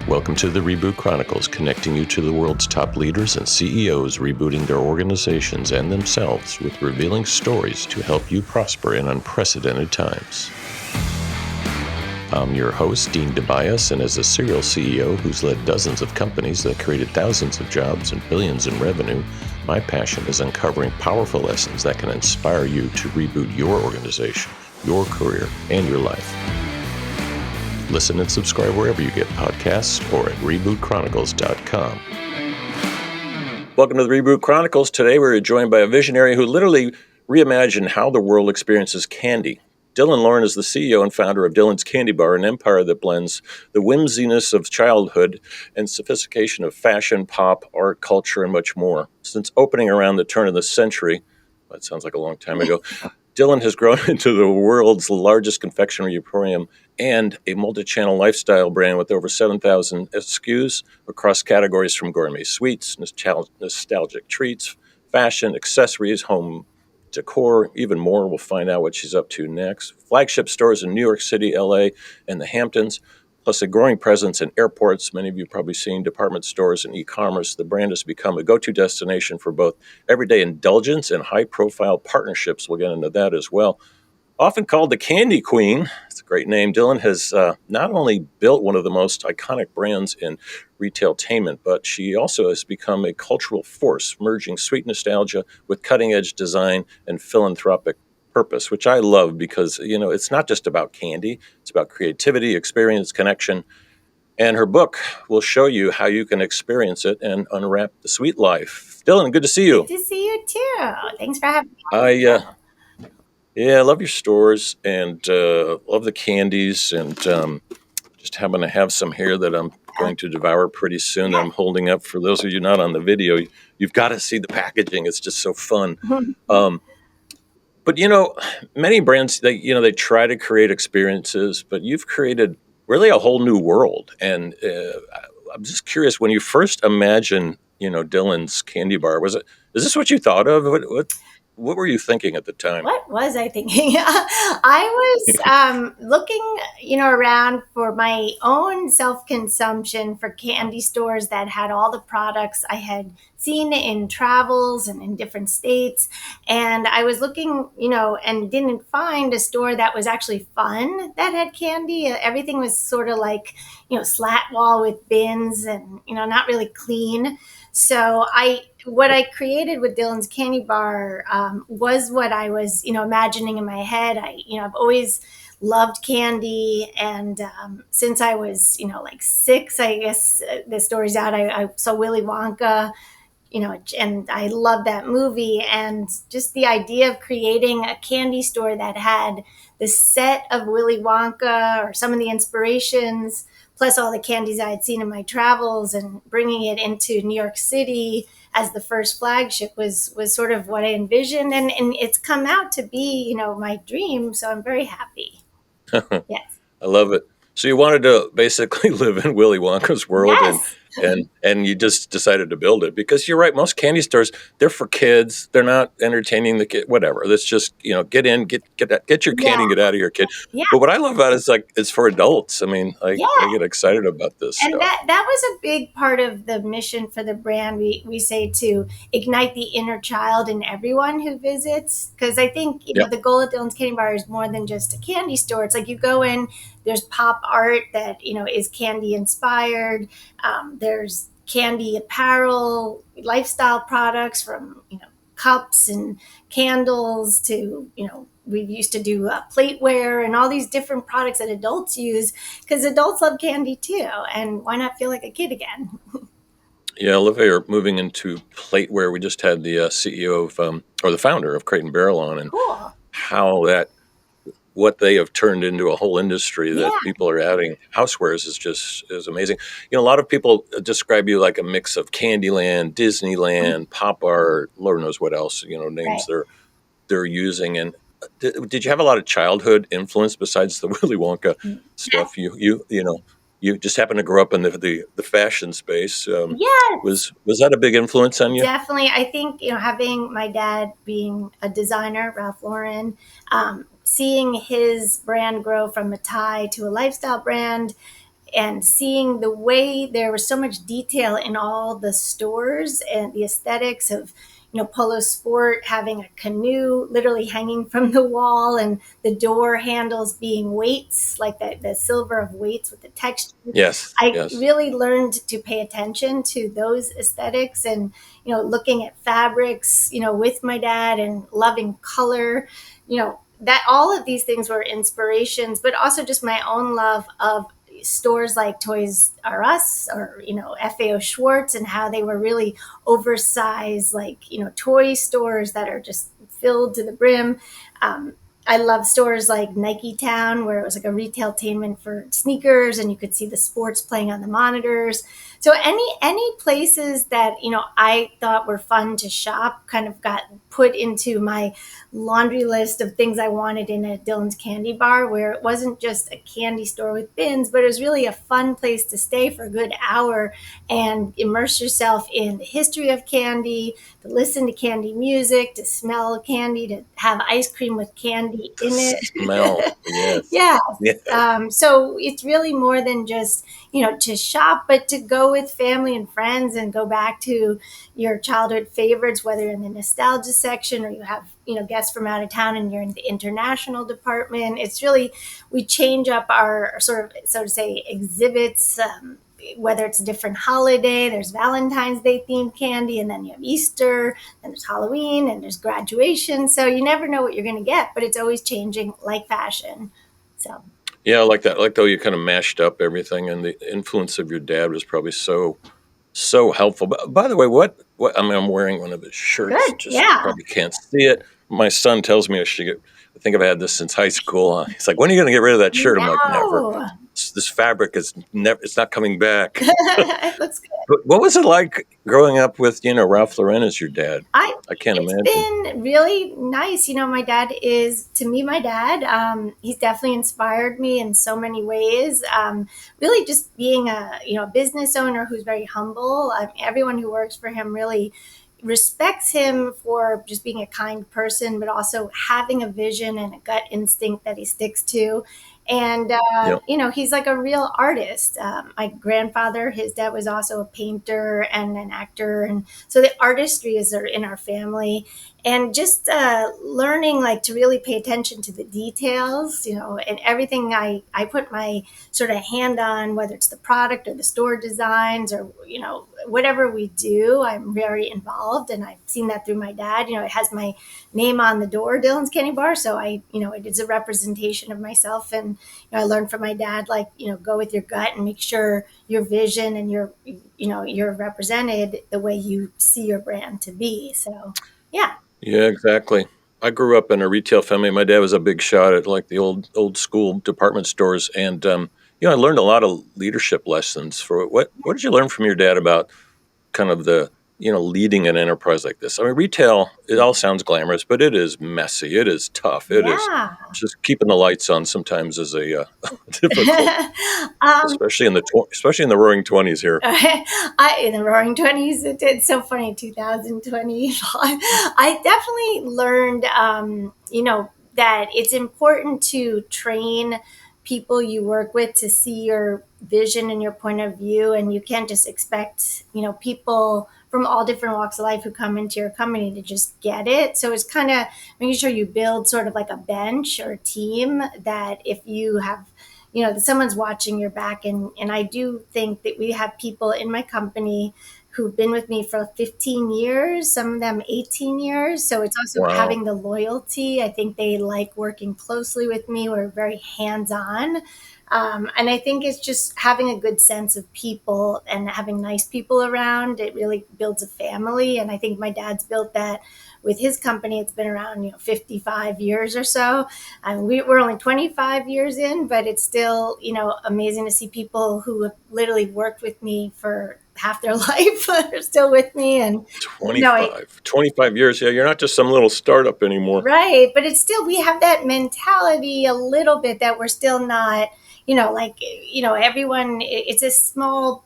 Welcome to the Reboot Chronicles, connecting you to the world's top leaders and CEOs rebooting their organizations and themselves with revealing stories to help you prosper in unprecedented times. I'm your host, Dean DeBias, and as a serial CEO who's led dozens of companies that created thousands of jobs and billions in revenue, my passion is uncovering powerful lessons that can inspire you to reboot your organization, your career, and your life. Listen and subscribe wherever you get podcasts or at rebootchronicles.com. Welcome to the Reboot Chronicles. Today we're joined by a visionary who literally reimagined how the world experiences candy. Dylan Lauren is the CEO and founder of Dylan's Candy Bar, an empire that blends the whimsiness of childhood and sophistication of fashion, pop, art, culture, and much more. Since opening around the turn of the century, that sounds like a long time ago, Dylan has grown into the world's largest confectionery emporium and a multi-channel lifestyle brand with over 7,000 SKUs across categories from gourmet sweets, nostalgic treats, fashion, accessories, home decor, even more. We'll find out what she's up to next. Flagship stores in New York City, LA, and the Hamptons, plus a growing presence in airports. Many of you have probably seen department stores and e-commerce. The brand has become a go-to destination for both everyday indulgence and high-profile partnerships. We'll get into that as well. Often called the Candy Queen, it's a great name, Dylan has not only built one of the most iconic brands in retailtainment, but she also has become a cultural force, merging sweet nostalgia with cutting-edge design and philanthropic purpose, which I love because, you know, it's not just about candy. It's about creativity, experience, connection. And her book will show you how you can experience it and unwrap the sweet life. Dylan, good to see you. Good to see you too. Thanks for having me. I love your stores and love the candies, and just happen to have some here that I'm going to devour pretty soon that I'm holding up. For those of you not on the video, you've got to see the packaging. It's just so fun. But, you know, many brands, they try to create experiences, but you've created really a whole new world. And I'm just curious, when you first imagined, Dylan's Candy Bar, is this what you thought of? What were you thinking at the time? What was I thinking? I was looking, around for my own self-consumption for candy stores that had all the products I had seen in travels and in different states. And I was looking, and didn't find a store that was actually fun that had candy. Everything was sort of like, slat wall with bins and, not really clean. So what I created with Dylan's Candy Bar was what I was, imagining in my head. I've always loved candy, and since I was, like 6, I guess the story's out. I saw Willy Wonka, and I loved that movie, and just the idea of creating a candy store that had the set of Willy Wonka or some of the inspirations, plus all the candies I had seen in my travels, and bringing it into New York City as the first flagship was sort of what I envisioned, and it's come out to be, my dream. So I'm very happy. Yes. I love it. So you wanted to basically live in Willy Wonka's world, Yes. and you just decided to build it because you're right. Most candy stores, they're for kids. They're not entertaining the kid. Whatever. Let's just get in, get your candy, Yeah. get out of your kid. Yeah. But what I love about it is like it's for adults. I mean, I Yeah. get excited about this And stuff. that was a big part of the mission for the brand. We say to ignite the inner child in everyone who visits, because I think Yep. the goal of Dylan's Candy Bar is more than just a candy store. It's like you go in, there's pop art that is candy inspired. There's candy apparel, lifestyle products from cups and candles to we used to do plateware and all these different products that adults use, because adults love candy too, and why not feel like a kid again? Yeah, Olivia, moving into plateware. We just had the CEO of, or the founder of Crate and Barrel on, and Cool. how what they have turned into a whole industry Yeah. that people are adding housewares is amazing. A lot of people describe you like a mix of Candyland, Disneyland, pop art, Lord knows what else, names Right. they're using. And did you have a lot of childhood influence besides the Willy Wonka stuff? You just happened to grow up in the fashion space. Yes. Was that a big influence on you? Definitely. I think, having my dad being a designer, Ralph Lauren, seeing his brand grow from a tie to a lifestyle brand, and seeing the way there was so much detail in all the stores and the aesthetics of, Polo Sport having a canoe literally hanging from the wall, and the door handles being weights, like the silver of weights with the texture. Yes, I yes. really learned to pay attention to those aesthetics, and, looking at fabrics, with my dad, and loving color, that all of these things were inspirations, but also just my own love of stores like Toys R Us, or, FAO Schwartz, and how they were really oversized, like, toy stores that are just filled to the brim. Um, I love stores like Nike Town, where it was like a retailtainment for sneakers, and you could see the sports playing on the monitors. So any places that, I thought were fun to shop kind of got put into my laundry list of things I wanted in a Dylan's Candy Bar, where it wasn't just a candy store with bins, but it was really a fun place to stay for a good hour and immerse yourself in the history of candy, to listen to candy music, to smell candy, to have ice cream with candy The in smell. it. Yes. Yes. Yes. So it's really more than just, to shop, but to go with family and friends and go back to your childhood favorites, whether in the nostalgia section or you have, guests from out of town and you're in the international department. It's really, we change up our sort of, so to say, exhibits. Whether it's a different holiday, there's Valentine's Day themed candy, and then you have Easter, and there's Halloween, and there's graduation. So you never know what you're going to get, but it's always changing like fashion. So, Yeah, I like that. I like though you kind of mashed up everything, and the influence of your dad was probably so helpful. But by the way, what I mean, I'm wearing one of his shirts. good. Just Yeah. probably can't see it. My son tells me I should get. I think I've had this since high school. He's like, "When are you going to get rid of that shirt?" I'm like, "Never. No. This fabric is never. It's not coming back." It looks good. But what was it like growing up with Ralph Lauren as your dad? I I can't It's imagine. been really nice. My dad is, to me, my dad. He's definitely inspired me in so many ways. Really, just being a business owner who's very humble. Everyone who works for him really respects him for just being a kind person, but also having a vision and a gut instinct that he sticks to. And, Yeah. he's like a real artist. My grandfather, his dad, was also a painter and an actor. And so the artistry is in our family. And just learning, like, to really pay attention to the details, and everything I put my sort of hand on, whether it's the product or the store designs or, whatever we do, I'm very involved. And I've seen that through my dad. It has my name on the door, Dylan's Candy Bar. So it is a representation of myself. And, I learned from my dad, like, go with your gut and make sure your vision and you're represented the way you see your brand to be. So, yeah. Yeah, exactly. I grew up in a retail family. My dad was a big shot at like the old school department stores, and I learned a lot of leadership lessons. For what did you learn from your dad about kind of the leading an enterprise like this? I mean, retail, it all sounds glamorous, but it is messy. It is tough. It is Yeah. just keeping the lights on sometimes is a difficult, um, especially in the Roaring Twenties here. in the Roaring Twenties, it's so funny. 2020, I definitely learned, that it's important to train people you work with to see your vision and your point of view, and you can't just expect, people from all different walks of life who come into your company to just get it. So it's kind of making sure you build sort of like a bench or a team that if you have someone's watching your back. And I do think that we have people in my company who've been with me for 15 years, some of them 18 years. So it's also Wow. having the loyalty. I think they like working closely with me. We're very hands on. And I think it's just having a good sense of people and having nice people around. It really builds a family. And I think my dad's built that with his company. It's been around, 55 years or so. We're only 25 years in, but it's still, amazing to see people who have literally worked with me for half their life are still with me. And, you know, it, 25 years. Yeah, you're not just some little startup anymore. right. But it's still, we have that mentality a little bit that we're still not, like, everyone, it's a small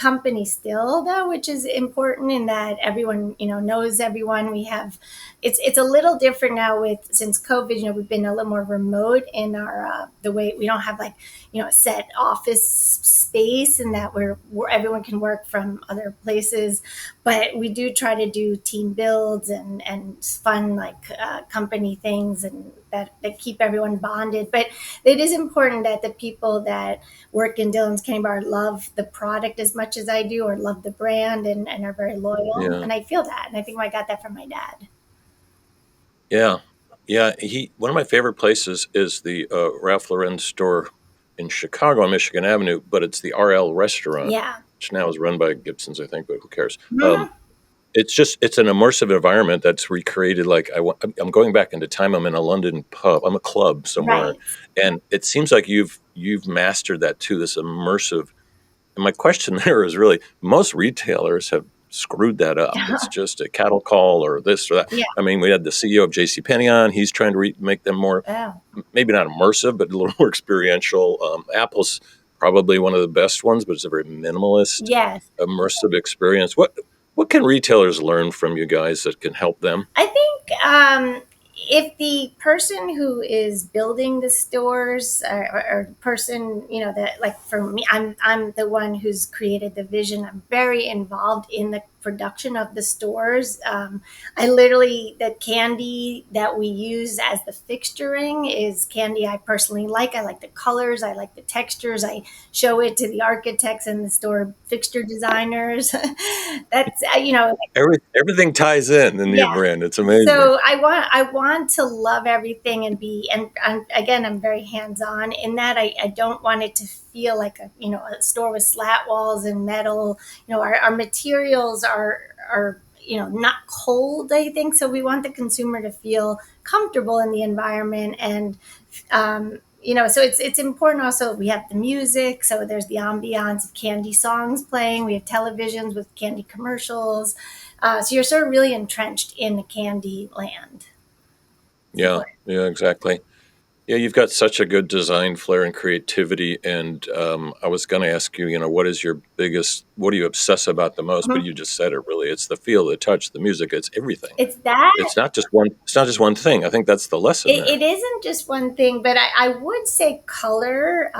company still though, which is important in that everyone, knows everyone. We have, it's a little different now with, since COVID, we've been a little more remote in our, the way we don't have like, a set office space, and that where everyone can work from other places. But we do try to do team builds and fun like company things, and that keep everyone bonded. But it is important that the people that work in Dylan's Candy Bar love the product as much as I do, or love the brand, and are very loyal. Yeah. And I feel that, and I think I got that from my dad. Yeah. Yeah. One of my favorite places is the Ralph Lauren store in Chicago on Michigan Avenue, but it's the RL restaurant, Yeah. which now is run by Gibson's, I think, but who cares? Mhm. It's an immersive environment that's recreated. Like I'm going back into time. I'm in a London pub. I'm a club somewhere, Right. and it seems like you've mastered that too. This immersive. And my question there is really, most retailers have screwed that up. It's just a cattle call or this or that. Yeah. I mean, we had the CEO of JCPenney on. He's trying to make them more, Oh. maybe not immersive, but a little more experiential. Apple's probably one of the best ones, but it's a very minimalist, Yes. immersive experience. What can retailers learn from you guys that can help them? I think if the person who is building the stores, or person, that, like for me, I'm the one who's created the vision. I'm very involved in the production of the stores. I literally, the candy that we use as the fixturing is candy I personally like. I like the colors. I like the textures. I show it to the architects and the store fixture designers. That's, Everything ties in your yeah. brand. It's amazing. So I want to love everything and be, and again, I'm very hands on in that. I don't want it to feel like a store with slat walls and metal. Our materials are not cold, I think. So we want the consumer to feel comfortable in the environment. And so it's important. Also, we have the music, so there's the ambiance of candy songs playing. We have televisions with candy commercials, so you're sort of really entrenched in the candy land. It's Yeah, important. yeah, exactly. Yeah, you've got such a good design flair and creativity. And I was going to ask you, what do you obsess about the most? But Mhm. you just said it really. It's the feel, the touch, the music. It's everything. It's that. It's not just one thing. I think that's the lesson there. It isn't just one thing, but I would say color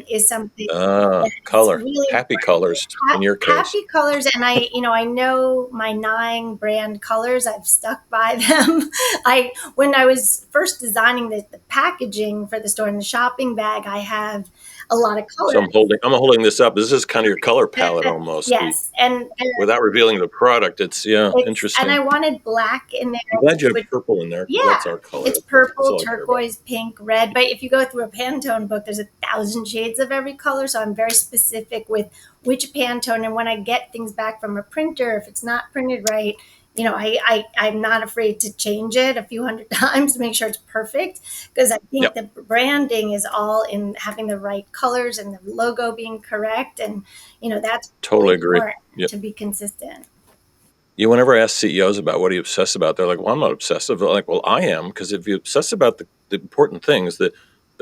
is something Ah, that's color, really happy important. colors in your case. Happy colors, and I know my 9 brand colors. I've stuck by them. I When I was first designing the packaging for the store in the shopping bag, I have a lot of So colors. I'm holding this up. This is kind of your color palette That, almost. yes, and Without revealing the product, it's yeah, and I interesting. wanted black in there, I'm glad you which have purple in there because yeah, that's our color. it's That's purple, all I care about. turquoise, pink, red. But if you go through a Pantone book, there's 1,000 shades of every color. So I'm very specific with which Pantone. And when I get things back from a printer, if it's not printed right, I'm not afraid to change it a few hundred times to make sure it's perfect. Because I think Yep, the branding is all in having the right colors and the logo being correct. And, that's really totally agree. important Yeah. to be consistent. You whenever ask CEOs about what do you obsess about, they're like, "Well, I'm not obsessive." They're like, "Well, I am," because if you obsess about the important things, the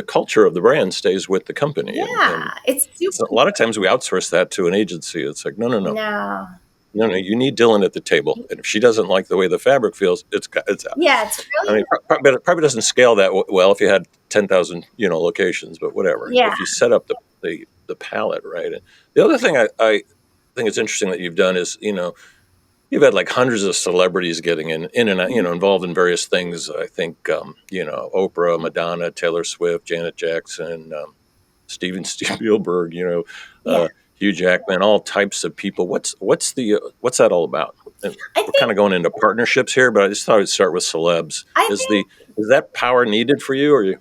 culture of the brand stays with the company, and Yeah, it's super. so a lot of times we outsource that to an agency. It's like, no, no, no, No. no, no. You need Dylan at the table, and if she doesn't like the way the fabric feels, it's out. Yeah, it's I really, mean, probably doesn't scale that well if you had 10,000 locations, but whatever. yeah. If you set up the palette right, and the other thing I think it's interesting that you've done is you've had like hundreds of celebrities getting in and out, involved in various things. I think Oprah, Madonna, Taylor Swift, Janet Jackson, Steven Spielberg, Yeah. Hugh Jackman, all types of people. What's that all about? And I we're kind think of going into partnerships here, but I just thought I'd start with celebs. I Is the think is that power needed for you, or you?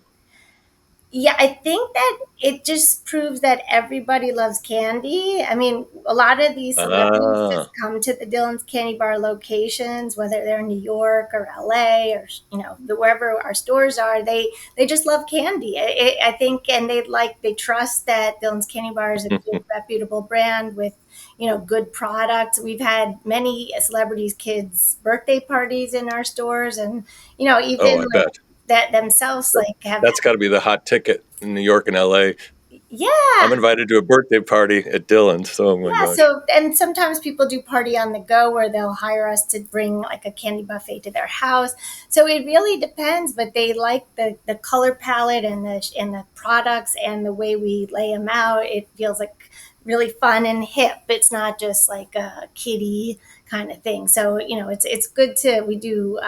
Yeah, I think that it just proves that everybody loves candy. I mean, a lot of these celebrities just Ah, come to the Dylan's Candy Bar locations, whether they're in New York or LA or wherever our stores are. They just love candy. I think, and they trust that Dylan's Candy Bar is a good, reputable brand with good products. We've had many celebrities' kids' birthday parties in our stores, and oh, even I like bet that themselves that, like have. that's got to be the hot ticket in New York and LA. Yeah. I'm invited to a birthday party at Dylan's. So, oh my Yeah, gosh. so and sometimes people do party on the go where they'll hire us to bring like a candy buffet to their house. So it really depends, but they like the color palette and the products and the way we lay them out. It feels like really fun and hip. It's not just like a kiddie kind of thing. So it's good to we do.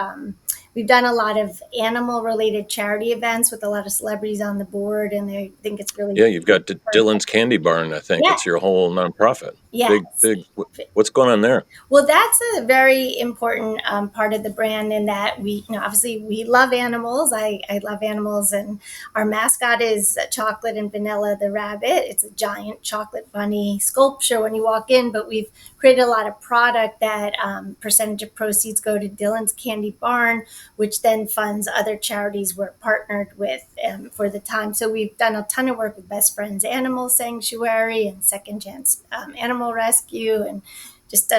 We've done a lot of animal related charity events with a lot of celebrities on the board, and they think it's really Yeah, you've got perfect. Dylan's Candy Barn, I think. Yeah. It's your whole nonprofit. Big, Yes. big. What's going on there? Well, that's a very important part of the brand in that obviously we love animals. I love animals, and our mascot is Chocolate and Vanilla the rabbit. It's a giant chocolate bunny sculpture when you walk in, but we've created a lot of product that percentage of proceeds go to Dylan's Candy Barn, which then funds other charities we're partnered with for the time. So we've done a ton of work with Best Friends Animal Sanctuary and Second Chance Animal Rescue, and just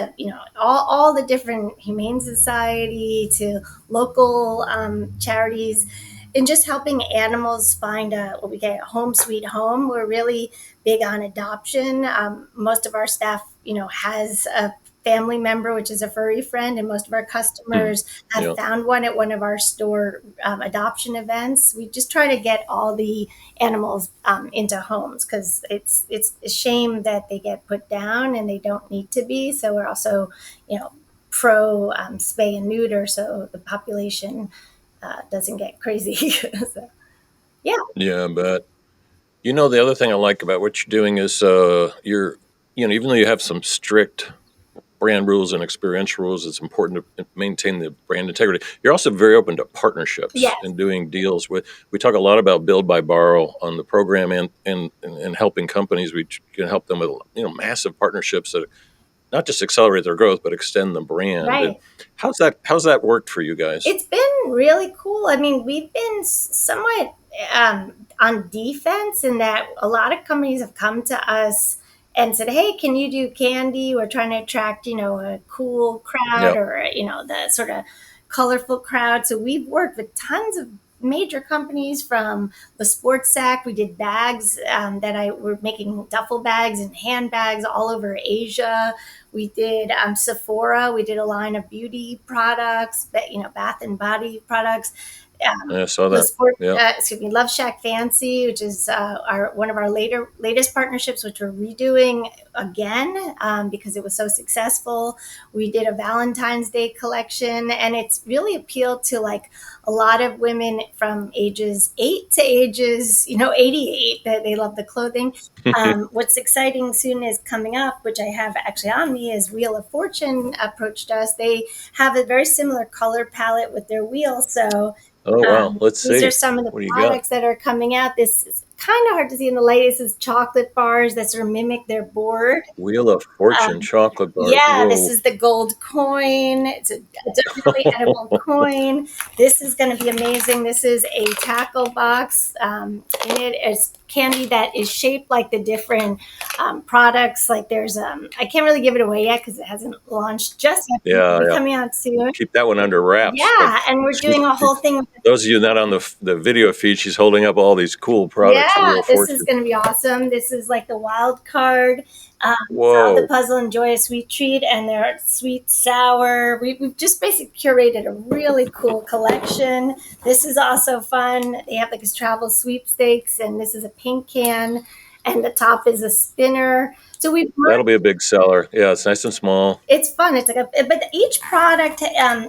all the different humane society to local charities, and just helping animals find what we get a home sweet home. We're really big on adoption. Most of our staff has a family member, which is a furry friend, and most of our Hmm. customers have Yeah. found one at one of our store adoption events. We just try to get all the animals into homes because it's a shame that they get put down and they don't need to be. So we're also, pro spay and neuter, so the population doesn't get crazy. So, yeah, Yeah, but the other thing I like about what you're doing is even though you have some strict brand rules and experiential rules, it's important to maintain the brand integrity. You're also very open to partnerships yes, and doing deals with. We talk a lot about build by borrow on the program, and helping companies. We can help them with massive partnerships that not just accelerate their growth but extend the brand. And right. how's that worked for you guys? It's been really cool. I mean, we've been somewhat on defense in that a lot of companies have come to us and said, "Hey, can you do candy? We're trying to attract, a cool crowd Yeah. or, the sort of colorful crowd." So we've worked with tons of major companies from the sports sack. We did bags we're making duffel bags and handbags all over Asia. We did Sephora. We did a line of beauty products, bath and body products. I saw that. Yeah. Love Shack Fancy, which is our one of our latest partnerships, which we're redoing again because it was so successful. We did a Valentine's Day collection, and it's really appealed to like a lot of women from ages 8 to ages 88. That they love the clothing. What's exciting soon is coming up, which I have actually on me, is Wheel of Fortune approached us. They have a very similar color palette with their wheel. So Oh wow. Let's these are see. some of the What do you got? products that are coming out. This is kind of hard to see in the light. This is chocolate bars that sort of mimic their board. Wheel of Fortune Um, chocolate bars. yeah, this Whoa. is the gold coin. It's a really edible coin. This is going to be amazing. This is a tackle box. In it is candy that is shaped like the different products. Like I can't really give it away yet because it hasn't launched just yet. It'll Yeah, be yeah. coming out soon. Keep that one under wraps. But Yeah, and we're doing a whole thing. those of you not on the video feed, she's holding up all these cool products. The Yeah, Wheel of this is Fortune. going to be awesome. This is like the wild card. Solve the Whoa. puzzle, enjoy a sweet treat, and they're sweet, sour. We've just basically curated a really cool collection. This is also fun. They have like this travel sweepstakes, and this is a pink can, and the top is a spinner. So we've That'll be a big seller. Yeah, it's nice and small. it's fun. It's like but each product,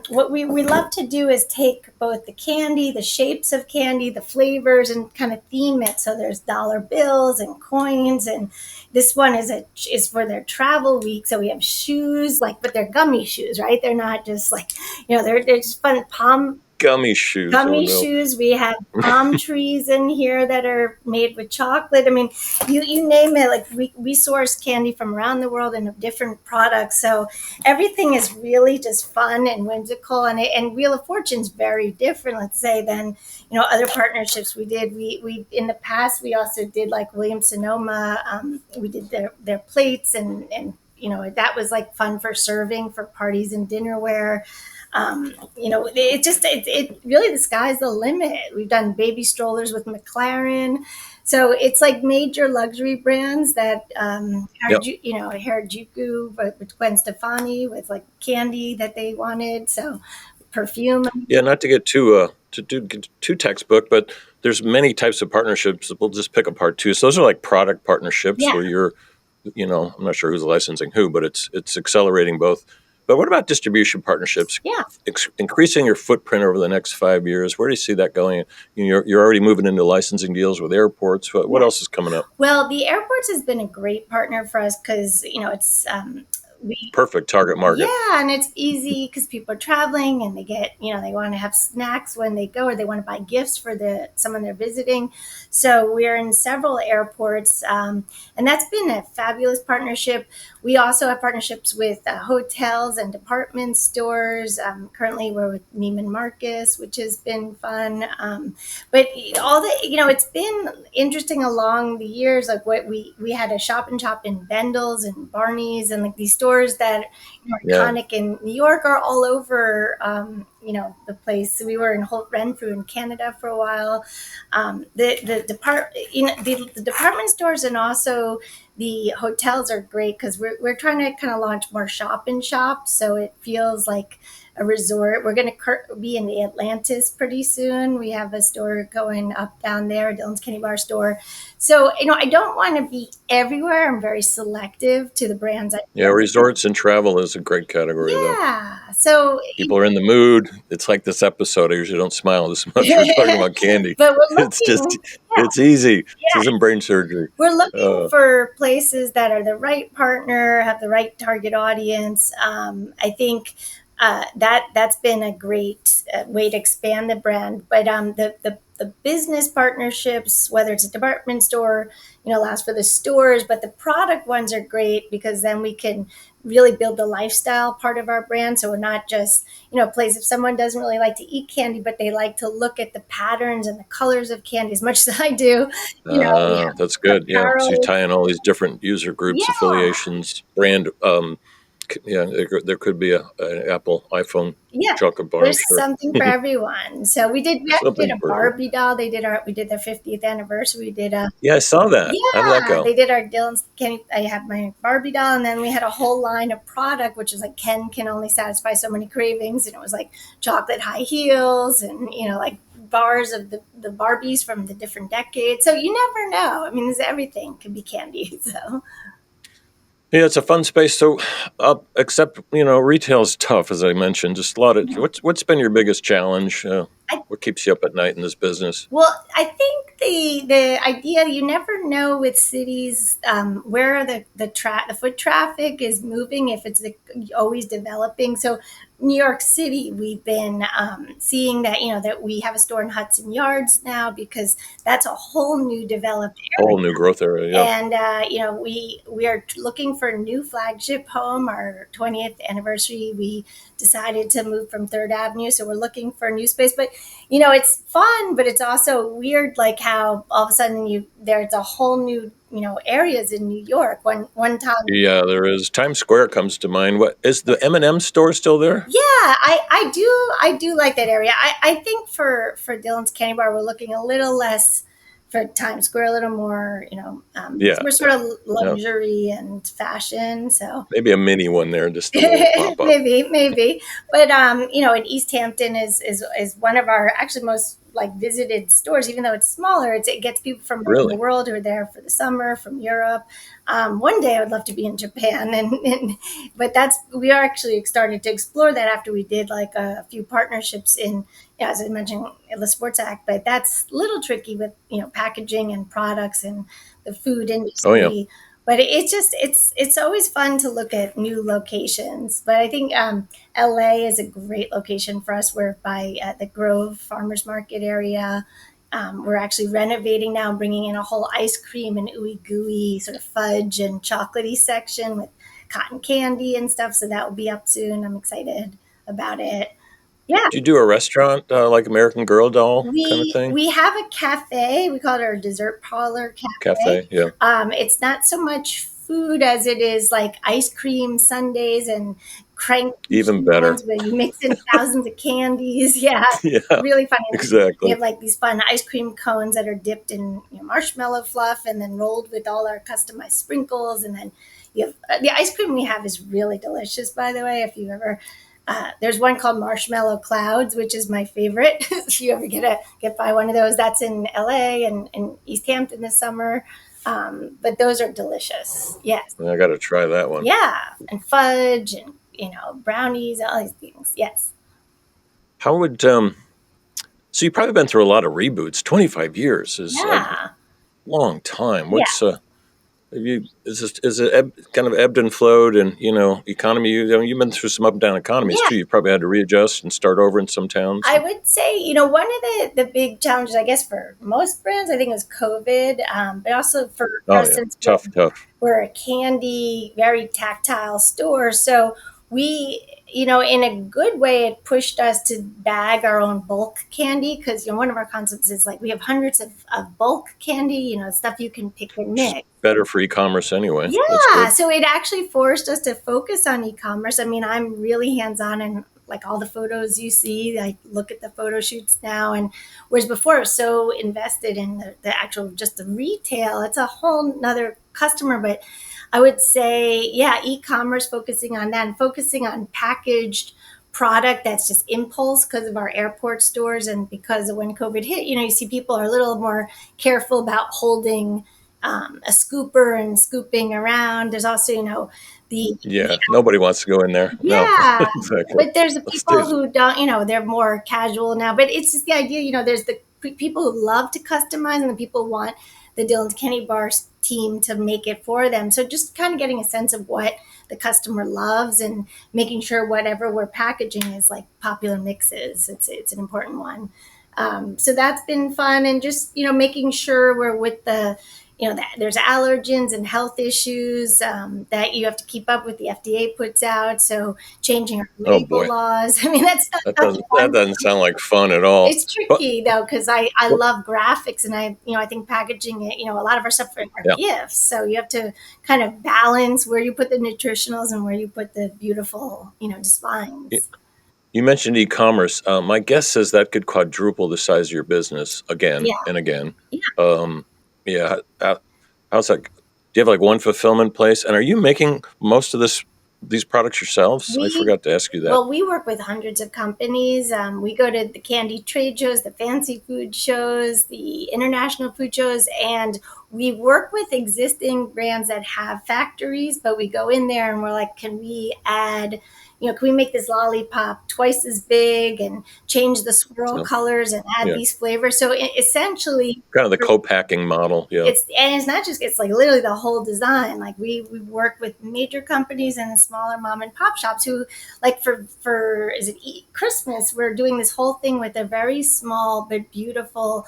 what we love to do is take both the candy, the shapes of candy, the flavors, and kind of theme it. So there's dollar bills and coins, and this one is for their travel week. So we have shoes, but they're gummy shoes, right? They're not just like, they're just fun Gummy shoes. Oh gummy no. shoes. We have palm trees in here that are made with chocolate. I mean, you name it. Like we source candy from around the world and of different products. So everything is really just fun and whimsical. And Wheel of Fortune's very different, let's say, than other partnerships we did. We in the past we also did like Williams Sonoma. We did their plates and that was like fun for serving for parties and dinnerware. It really, the sky's the limit. We've done baby strollers with McLaren. So it's like major luxury brands that Yep. Harajuku with Gwen Stefani with like candy that they wanted. So perfume. Yeah, not to get get too textbook, but there's many types of partnerships. We'll just pick apart two. So those are like product partnerships Yeah, where you're, I'm not sure who's licensing who, but it's accelerating both. But what about distribution partnerships? yeah. Increasing your footprint over the next 5 years. Where do you see that going? You're already moving into licensing deals with airports. What Yeah. else is coming up? Well, the airports has been a great partner for us because it's we Perfect target market. yeah, and it's easy because people are traveling and they get they want to have snacks when they go or they want to buy gifts for the someone they're visiting. So we're in several airports, and that's been a fabulous partnership. We also have partnerships with hotels and department stores. Currently, we're with Neiman Marcus, which has been fun. But all the it's been interesting along the years. Like what we had a shop and shop in Bendel's and Barney's and like these stores that are Yeah. iconic in New York are all over the place. So we were in Holt Renfrew in Canada for a while. The department stores and also the hotels are great because we're trying to kind of launch more shop and shop, so it feels like a resort. We're going to be in the Atlantis pretty soon. We have a store going up down there, Dylan's Candy Bar store. So, I don't want to be everywhere. I'm very selective to the brands I Yeah, resorts and travel is a great category, though. yeah. So, People are in the mood. It's like this episode. I usually don't smile this much. We're talking about candy. but we're It's just, looking, yeah, it's easy. This yeah, isn't brain surgery. we're looking Uh, for places that are the right partner, have the right target audience. I think that's been a great way to expand the brand. But the business partnerships, whether it's a department store, allows for the stores, but the product ones are great because then we can really build the lifestyle part of our brand. So we're not just a place if someone doesn't really like to eat candy, but they like to look at the patterns and the colors of candy as much as I do. We that's have good. Yeah. So you apparel. tie in all these different user groups, Yeah, affiliations, brand. Yeah, there could be an Apple iPhone yeah. chocolate bar, I'm There's sure. something for everyone. So we actually did Something a for everyone. Barbie doll. We did their 50th anniversary. We did a Yeah, I saw that. How did that yeah, go? they did our Dylan's Kenny. I had my Barbie doll, and then we had a whole line of product, which is like Ken can only satisfy so many cravings, and it was like chocolate high heels, and like bars of the Barbies from the different decades. So you never know. I mean, there's everything can be candy. So Yeah, it's a fun space. So, except retail's tough, as I mentioned. Just a lot of what's been your biggest challenge? I What keeps you up at night in this business? Well, I think the idea you never know with cities where the foot traffic is moving if it's always developing. So New York City, we've been seeing that that we have a store in Hudson Yards now because that's a whole new developed area. Whole new growth area. Yeah. And we are looking for a new flagship home. Our 20th anniversary, we decided to move from Third Avenue, so we're looking for a new space. But it's fun, but it's also weird, like how all of a sudden there's a whole new areas in New York. One time, Yeah, there is. Times Square comes to mind. What is the M&M store still there? yeah, I do like that area. I think for Dylan's Candy Bar, we're looking a little less for Times Square, a little more, Yeah, we're sort of yeah. luxury and fashion. So Maybe a mini one there, just a little pop up. maybe, but in East Hampton is one of our actually most like visited stores. Even though it's smaller, it gets people from around the Really? world who are there for the summer from Europe. One day I would love to be in Japan, and but we are actually started to explore that after we did like a few partnerships in, as I mentioned, the Sports Act. But that's a little tricky with packaging and products and the food Oh yeah. industry. But it's always fun to look at new locations. But I think LA is a great location for us. We're by the Grove Farmers Market area. We're actually renovating now, bringing in a whole ice cream and ooey gooey sort of fudge and chocolatey section with cotton candy and stuff. So that will be up soon. I'm excited about it. Yeah, Do you do a restaurant like American Girl doll kind of thing? we have a cafe. We call it our dessert parlor cafe. Cafe. Yeah. It's not so much food as it is like ice cream sundaes and crank Even machine better. ones where you mix in thousands of candies. Yeah, Yeah, really fun. We exactly. have like these fun ice cream cones that are dipped in marshmallow fluff and then rolled with all our customized sprinkles. And then you have the ice cream we have is really delicious, by the way. If you ever there's one called Marshmallow Clouds, which is my favorite. If you ever get by one of those, that's in LA and East Hampton this summer. But those are delicious. Yes. I got to try that one. Yeah. And fudge and, brownies, all these things. Yes. How would so you've probably been through a lot of reboots. 25 years is a Yeah. long time. Yeah. What's have you is it kind of ebbed and flowed, and economy? You've been through some up and down economies Yeah. too. You probably had to readjust and start over in some towns. I would say, one of the big challenges, I guess, for most brands, I think, was COVID, but also for Oh us, yeah, since tough. we're a candy, very tactile store. So we, in a good way, it pushed us to bag our own bulk candy because, one of our concepts is like we have hundreds of bulk candy, stuff you can pick and Which is mix. better for e-commerce anyway. That's Yeah, good. so it actually forced us to focus on e-commerce. I mean, I'm really hands-on and like all the photos you see, I look at the photo shoots now, and whereas before I was so invested in the actual just the retail, it's a whole nother customer. But I would say, yeah, e-commerce, focusing on that and focusing on packaged product that's just impulse because of our airport stores and because of when COVID hit, you see people are a little more careful about holding a scooper and scooping around. There's also, the Yeah, nobody wants to go in there. No, yeah, exactly. but there's the Let's people stay- who don't, they're more casual now. But it's just the idea, there's the people who love to customize and the people who want the Dylan's Candy Bars team to make it for them. So just kind of getting a sense of what the customer loves and making sure whatever we're packaging is like popular mixes. It's an important one. So that's been fun, and just making sure we're with that there's allergens and health issues that you have to keep up with. The FDA puts out, so changing our Oh label boy, laws. I mean, that that's doesn't that one. doesn't sound like fun at all. It's But tricky though because I what, love graphics, and I think packaging it. A lot of our stuff are yeah. gifts, so you have to kind of balance where you put the nutritionals and where you put the beautiful designs. You mentioned e-commerce. My guess says that could quadruple the size of your business again Yeah, and again. yeah. Um, yeah. How's that? Do you have like one fulfillment place? And are you making most of these products yourselves? I We forgot to ask you that. Well, we work with hundreds of companies. We go to the candy trade shows, the fancy food shows, the international food shows, and we work with existing brands that have factories, but we go in there and we're like, can we add, can we make this lollipop twice as big and change the swirl So, colors and add yeah, these flavors? So essentially, kind of the co-packing model. Yeah. it's not just, it's like literally the whole design. Like we work with major companies and smaller mom and pop shops who, like, for is it Christmas, we're doing this whole thing with a very small but beautiful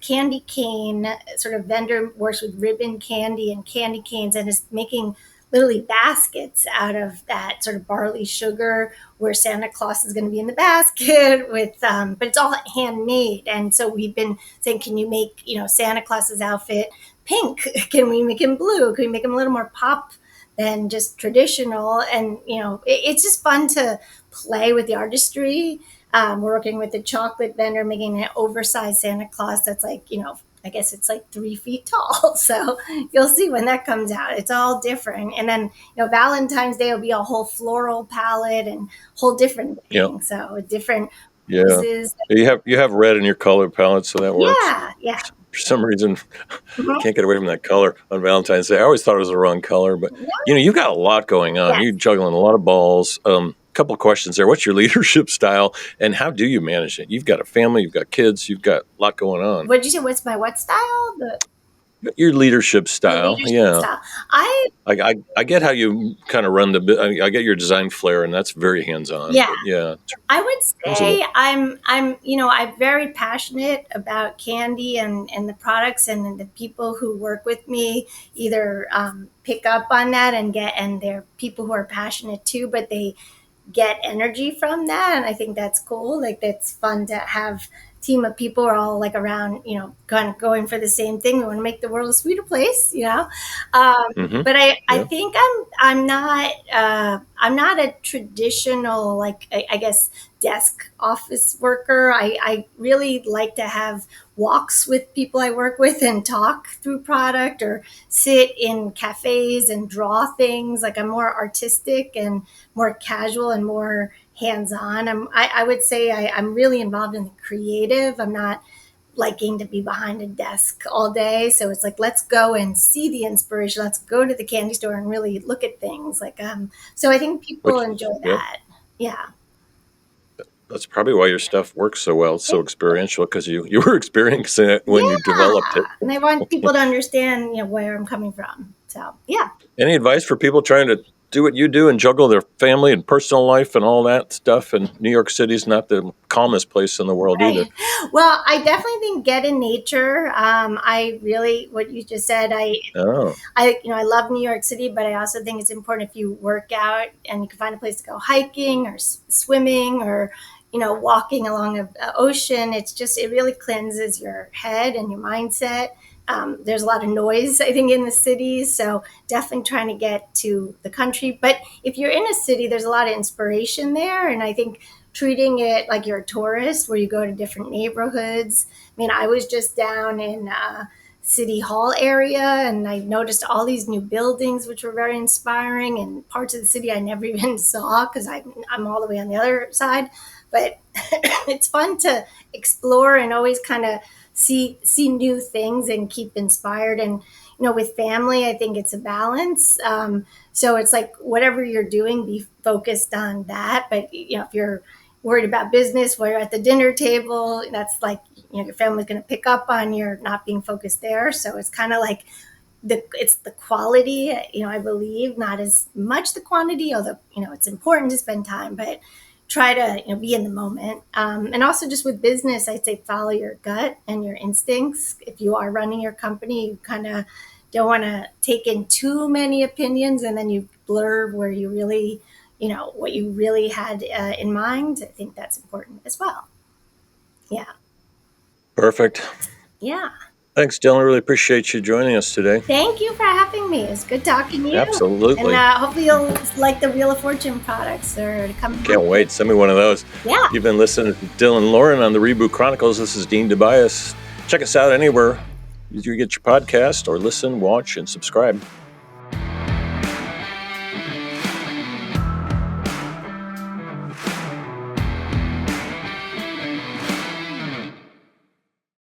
candy cane sort of vendor, works with ribbon candy and candy canes and is making literally baskets out of that sort of barley sugar, where Santa Claus is going to be in the basket with, but it's all handmade. And so we've been saying, can you make, Santa Claus's outfit pink? Can we make him blue? Can we make him a little more pop than just traditional? And, it's just fun to play with the artistry. We're working with a chocolate vendor making an oversized Santa Claus that's like, I guess it's like 3 feet tall. So you'll see when that comes out. It's all different. And then, Valentine's Day will be a whole floral palette and whole different Yeah. thing. So different Yeah. roses. You have red in your color palette, so that works. Yeah, yeah. For some reason, I Mhm. can't get away from that color on Valentine's Day. I always thought it was the wrong color, but Yeah. you've got a lot going on. Yes. You're juggling a lot of balls. Couple of questions there. What's your leadership style, and how do you manage it? You've got a family, you've got kids, you've got a lot going on. What did you say? What's my what style? Your leadership The style, leadership yeah. style. I I get how you kind of run I get your design flair, and that's very hands on. Yeah. But yeah, in I would terms of say I'm very passionate about candy and the products, and the people who work with me either pick up on that and they're people who are passionate too, but get energy from that. And I think that's cool. Like, that's fun to have a team of people are all like around, kind of going for the same thing. We want to make the world a sweeter place. Mm-hmm. But I Yeah. think I'm not a traditional, like, I guess, desk office worker. I really like to have walks with people I work with and talk through product, or sit in cafes and draw things. Like, I'm more artistic and more casual and more hands-on. I would say I'm really involved in the creative. I'm not liking to be behind a desk all day. So it's like, let's go and see the inspiration. Let's go to the candy store and really look at things. So I think people Which, enjoy yep. that. Yeah. That's probably why your stuff works so well. It's so experiential because you were experiencing it when you developed Yeah. it. And I want people to understand, where I'm coming from. So, yeah. Any advice for people trying to do what you do and juggle their family and personal life and all that stuff? And New York City's not the calmest place in the world either. Right. Well, I definitely think get in nature. I really, what you just said, Oh, I love New York City, but I also think it's important, if you work out and you can find a place to go hiking or swimming, or walking along a ocean. It really cleanses your head and your mindset. There's a lot of noise, I think, in the cities, so definitely trying to get to the country. But if you're in a city, there's a lot of inspiration there, and I think treating it like you're a tourist, where you go to different neighborhoods. I mean, I was just down in City Hall area, and I noticed all these new buildings, which were very inspiring, and parts of the city I never even saw because I'm all the way on the other side. But it's fun to explore and always kind of see new things and keep inspired. And with family, I think it's a balance. So it's like, whatever you're doing, be focused on that. But if you're worried about business while you're at the dinner table, that's like, your family's going to pick up on your not being focused there. So it's kind of like, it's the quality, I believe, not as much the quantity, although it's important to spend time, but try to be in the moment. And also, just with business, I'd say follow your gut and your instincts. If you are running your company, you kind of don't want to take in too many opinions, and then you blur where you really, what you really had in mind. I think that's important as well. Yeah. perfect. Yeah. Thanks, Dylan. I really appreciate you joining us today. Thank you for having me. It's good talking to you. And Absolutely. hopefully you'll like the Wheel of Fortune products. They're coming Can't out. wait. Send me one of those. Yeah. You've been listening to Dylan Lauren on the Reboot Chronicles. This is Dean Tobias. Check us out anywhere you get your podcast, or listen, watch, and subscribe.